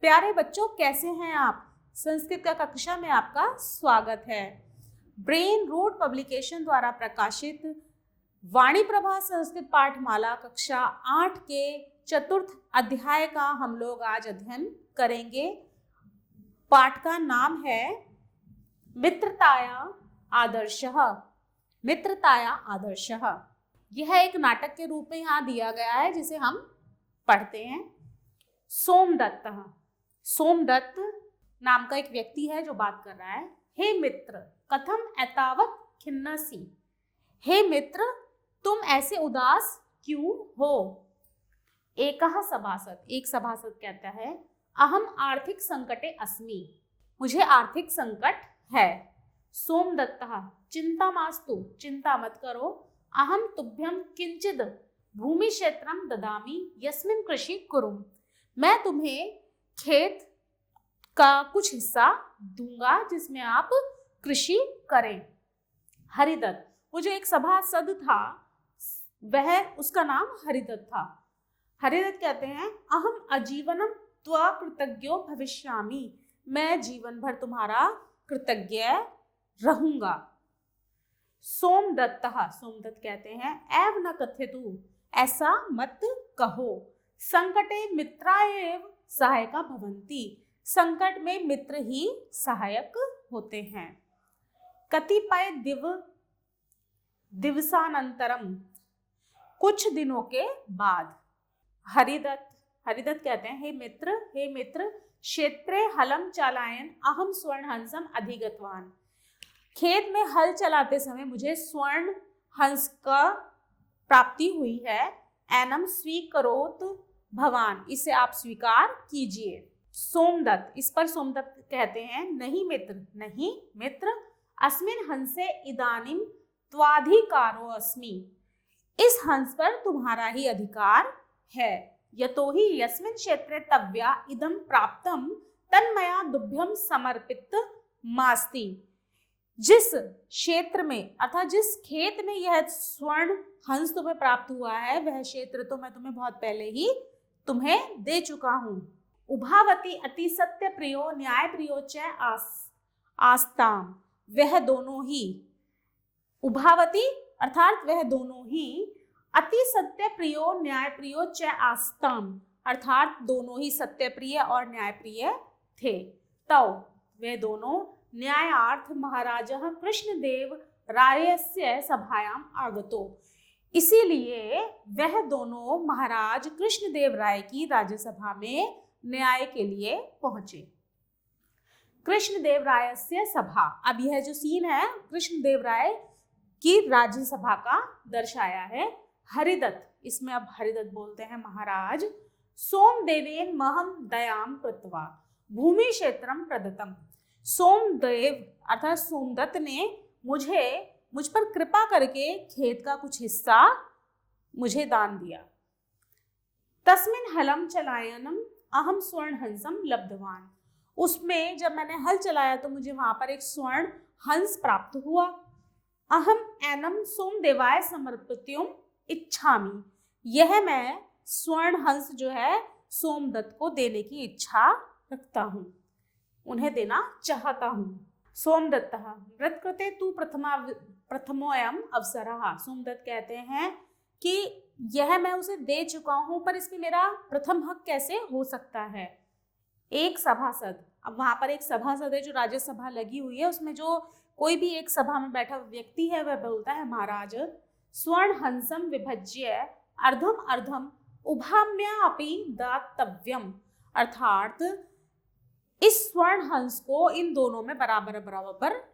प्यारे बच्चों, कैसे हैं आप? संस्कृत का कक्षा में आपका स्वागत है। ब्रेन रूट पब्लिकेशन द्वारा प्रकाशित वाणी प्रभा संस्कृत पाठमाला कक्षा 8 के चतुर्थ अध्याय का हम लोग आज अध्ययन करेंगे। पाठ का नाम है मित्रताया आदर्शः। मित्रताया आदर्शः यह एक नाटक के रूप में यहाँ दिया गया है, जिसे हम पढ़ते हैं। सोमदत्त, सोमदत्त नाम का एक व्यक्ति है जो बात कर रहा है। हे मित्र, कथम एतावत खिन्नसी। हे मित्र, तुम ऐसे उदास क्यों हो? एकः सभासद, एक सभासद कहता है, अहम आर्थिक संकटे अस्मि, मुझे आर्थिक संकट है। सोमदत्तः, चिंता मास्तु, चिंता मत करो। अहम तुभ्यं किंचिद भूमि क्षेत्रम ददामि यस्मिन् कृषि कुरुम, मैं तुम्हें खेत का कुछ हिस्सा दूंगा जिसमें आप कृषि करें। हरिदत्त, वो जो एक सभासद था वह, उसका नाम हरिदत्त था। हरिदत्त कहते हैं, अहम आजीवनम त्वा कृतज्ञो भविष्यामि, मैं जीवन भर तुम्हारा कृतज्ञ रहूंगा। सोमदत्तः, सोमदत्त कहते हैं, एव न कथयतु, ऐसा मत कहो। संकटे मित्राएव सहायका भवन्ति, संकट में मित्र ही सहायक होते हैं। कतिपय दिवसानंतरम, कुछ दिनों के बाद। हरिदत्त कहते हैं, हे मित्र, क्षेत्रे हलम चालायन अहम स्वर्णहंसम अधिगतवान, खेत में हल चलाते समय मुझे स्वर्ण हंस का प्राप्ति हुई है। एनम स्वीकरोत भवान, इसे आप स्वीकार कीजिए। सोमदत्त, इस पर सोमदत्त कहते हैं, नहीं मित्र, अस्मिन हंसे इदानीम त्वाधिकारो अस्मि, इस हंस पर तुम्हारा ही अधिकार है। यतोहि यस्मिन क्षेत्रे तव्या इदम प्राप्तम तन्मया दुभ्यम समर्पित मास्ति, जिस क्षेत्र में अर्थात जिस खेत में यह स्वर्ण हंस तुम्हें प्राप्त हुआ है, वह क्षेत्र तो मैं तुम्हें बहुत पहले ही तुम्हें दे चुका हूं। उभावती अति सत्य प्रियो न्याय प्रियो च आस्ताम, वह दोनों ही, उभावती अर्थात वह दोनों ही, अति सत्य प्रियो न्याय प्रियो च आस्ताम, अर्थात दोनों ही सत्य प्रिय और न्याय प्रिय थे। तो वे दोनों न्यायार्थ महाराजः कृष्णदेव रायस्य सभायाम आगतो, इसीलिए वह दोनों महाराज कृष्णदेव राय की राज्यसभा में न्याय के लिए पहुंचे। कृष्णदेव रायस्य सभा, अब यह जो सीन है कृष्णदेव राय की राज्यसभा का दर्शाया है। हरिदत्त, इसमें अब हरिदत्त बोलते हैं, महाराज सोमदेवेन महम दयाम कृत्वा भूमि क्षेत्रम प्रदत्तम, सोमदेव अर्थात सोमदत्त ने मुझ पर कृपा करके खेत का कुछ हिस्सा मुझे दान दिया। तस्मिन हलम चलायनम अहम स्वर्ण हंसम लब्धवान, उसमें जब मैंने हल चलाया तो मुझे वहां पर एक स्वर्ण हंस प्राप्त हुआ। अहम एनम सोमदेवाय समर्पितुम इच्छामि, यह मैं स्वर्ण हंस जो है सोमदत्त को देने की इच्छा रखता हूँ, उन्हें देना चाहता हूँ। सोमदत्तः मृत्कृते तु प्रथमोऽयम् अवसरः, सोमदत्त कहते हैं कि यह मैं उसे दे चुका हूँ, पर इसमें मेरा प्रथम हक कैसे हो सकता है। एक सभासद, अब वहां पर एक सभासद है जो राज्यसभा लगी हुई है, उसमें जो कोई भी एक सभा में बैठा व्यक्ति है वह बोलता है, महाराज स्वर्ण हंसम विभज्य अर्धम अर्धम उभाम्यापि दातव्यम, अर्थात इस स्वर्ण हंस को इन दोनों में बराबर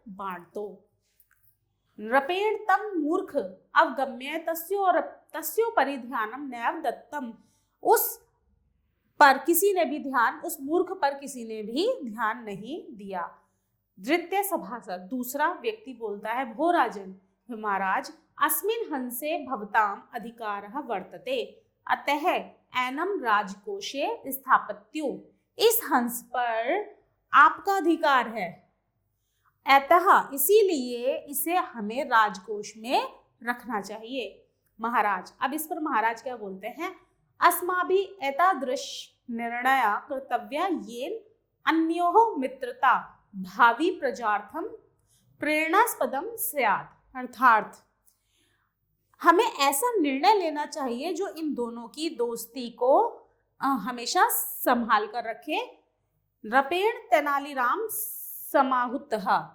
बांट दो। नृपेण तम मूर्ख अवगम्य तस्यो परिध्यानम नैव दत्तम, उस मूर्ख पर किसी ने भी ध्यान नहीं दिया। द्वितीय सभासद, दूसरा व्यक्ति बोलता है, भो राजन, महाराज अस्मिन हंसे भवताम अधिकारः वर्तते, अतः एनम राजकोषे स्थापत्यो, इस हंस पर आपका अधिकार है। अतः इसीलिए इसे हमें राजकोष में रखना चाहिए। महाराज, अब इस पर महाराज क्या बोलते हैं, अस्माभि एतादृश निर्णया कर्तव्या येन अन्योः मित्रता भावी प्रजार्थम प्रेरणास्पदम स्यात्। अर्थात हमें ऐसा निर्णय लेना चाहिए जो इन दोनों की दोस्ती को हमेशा संभाल कर रखे। नृपेण तेनालीराम समाहुतः।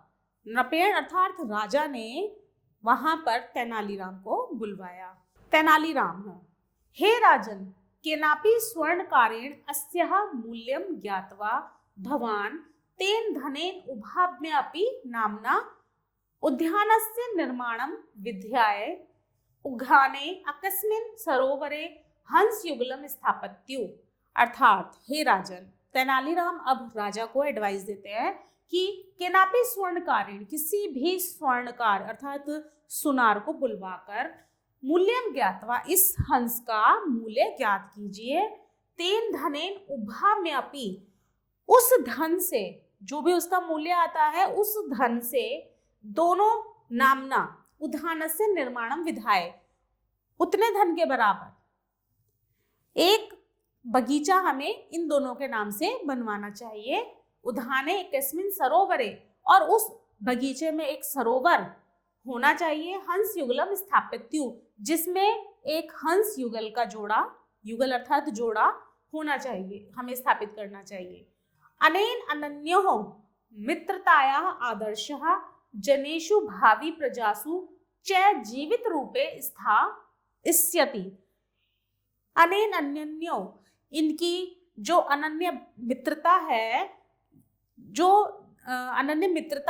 नृपेण अर्थात राजा ने वहां पर तेनालीराम को बुलवाया। तेनालीराम, हे राजन, केनापि स्वर्णकारेण अस्याः मूल्यं ज्ञात्वा भवान् तेन धनेन उभाभ्यामपि नाम्ना उद्यानस्य निर्माणं विधाय उद्याने अकस्मिन् सरोवरे हंसयुगलम स्थापत्यु। अर्थात हे राजन, तेनालीराम अब राजा को एडवाइस देते हैं कि केनापि स्वर्णकारेण, किसी भी स्वर्णकार अर्थात सुनार को बुलवाकर, मूल्यम ज्ञात्वा, इस हंस का मूल्य ज्ञात कीजिए, तेन धनेन उभाम्यापि, उस धन से, जो भी उसका मूल्य आता है उस धन से दोनों नामना उद्यानस्य निर्माणम विधाय, उतने धन के बराबर एक बगीचा हमें इन दोनों के नाम से बनवाना चाहिए। उद्याने एकस्मिन् सरोवरे, और उस बगीचे में एक सरोवर होना चाहिए। हंस युगलम स्थापित्यु, जिसमें एक हंस युगल का जोड़ा, युगल अर्थात जोड़ा होना चाहिए, हमें स्थापित करना चाहिए। अनेन अनन्योः मित्रतायाः आदर्शः जनेषु भावी प्रजासु च जीवित रूपे स्थास्यति। अनेन अन्यो, इनकी जो अनन्य मित्रता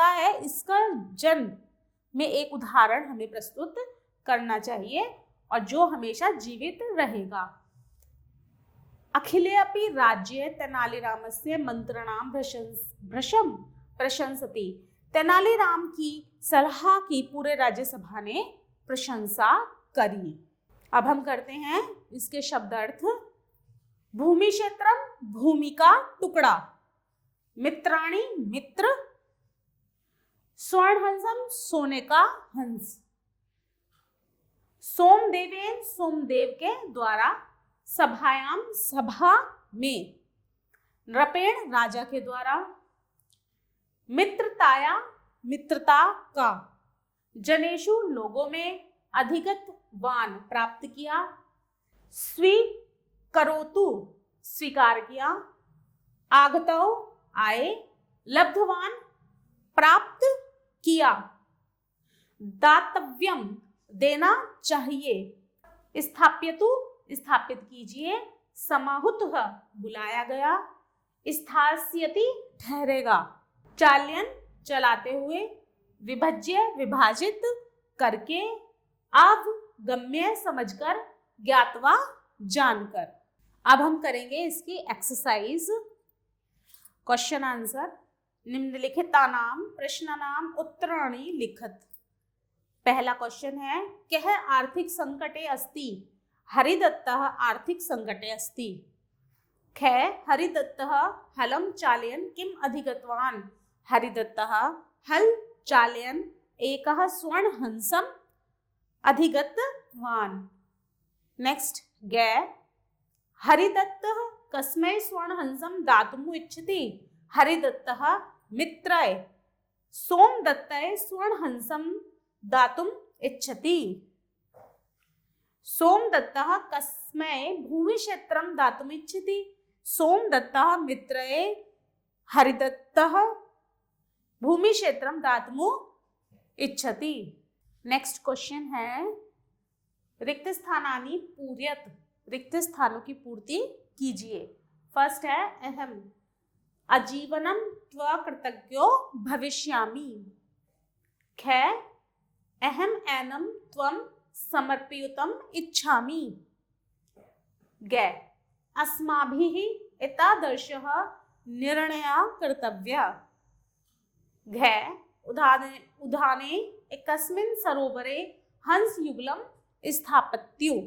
है, इसका जन्म में एक उदाहरण हमें प्रस्तुत करना चाहिए और जो हमेशा जीवित रहेगा। अखिले अपि राज्ये तेनालीरामस्य मंत्रणाम भृशं प्रशंसति। तेनालीराम की सलाह की पूरे राज्यसभा ने प्रशंसा करी। अब हम करते हैं इसके शब्दार्थ। भूमि क्षेत्रम, भूमि का टुकड़ा। मित्राणि, मित्र। स्वर्णहंसम, सोने का हंस। सोमदेवेन, सोमदेव के द्वारा। सभायाम, सभा में। नृपेण, राजा के द्वारा। मित्रताया, मित्रता का। जनेषु, लोगों में। अधिगत वान, प्राप्त किया। स्वीकरोतु, स्वीकार किया। आगतौ, आए। लब्धवान, प्राप्त किया। दातव्यम, देना चाहिए। स्थाप्यतु, स्थापित कीजिए। समाहुतः, बुलाया गया। स्थास्यति, ठहरेगा। चाल्यन, चलाते हुए। विभज्य, विभाजित करके। अवगम्य, समझकर। ज्ञात्वा, जानकर। अब हम करेंगे इसकी एक्सरसाइज। Question answer. निम्नलिखितानां प्रश्नानां उत्तराणि लिखत। पहला क्वेश्चन है, कः आर्थिक संकटे अस्ति? हरिदत्तः आर्थिक संकटे अस्ति। ख, हरिदत्तः हलं चालयन् किम् अधिगतवान्? हरिदत्तः हल चालयन् एकः स्वर्णहंसम् अधिगतवान्। नेक्स्ट, ग, हरिदत्तः कस्मै स्वर्णहंसं दातुम् इच्छति? हरिदत्तः मित्राय सोमदत्ताय स्वर्णहंसं दातुम् इच्छति। सोमदत्तः कस्मै भूमिक्षेत्रं दातुम् इच्छति? सोमदत्तः मित्राय हरिदत्तः भूमिक्षेत्रं दातुम् इच्छति। नेक्स्ट क्वेश्चन है, रिक्त स्थानानि पूरयत। रिक्त स्थानों की पूर्ति कीजिए। फर्स्ट है, अहम आजीवनम त्वा कृतज्ञो भविष्यामि। ख, अहम एनम त्वं समर्पयितुम् इच्छामि। ग, अस्माभिः एतादृशः निर्णयः कर्तव्यः। घ, उद्याने एकस्मिन् सरोवरे हंसयुगलम् स्थापत्यु।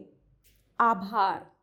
आभार।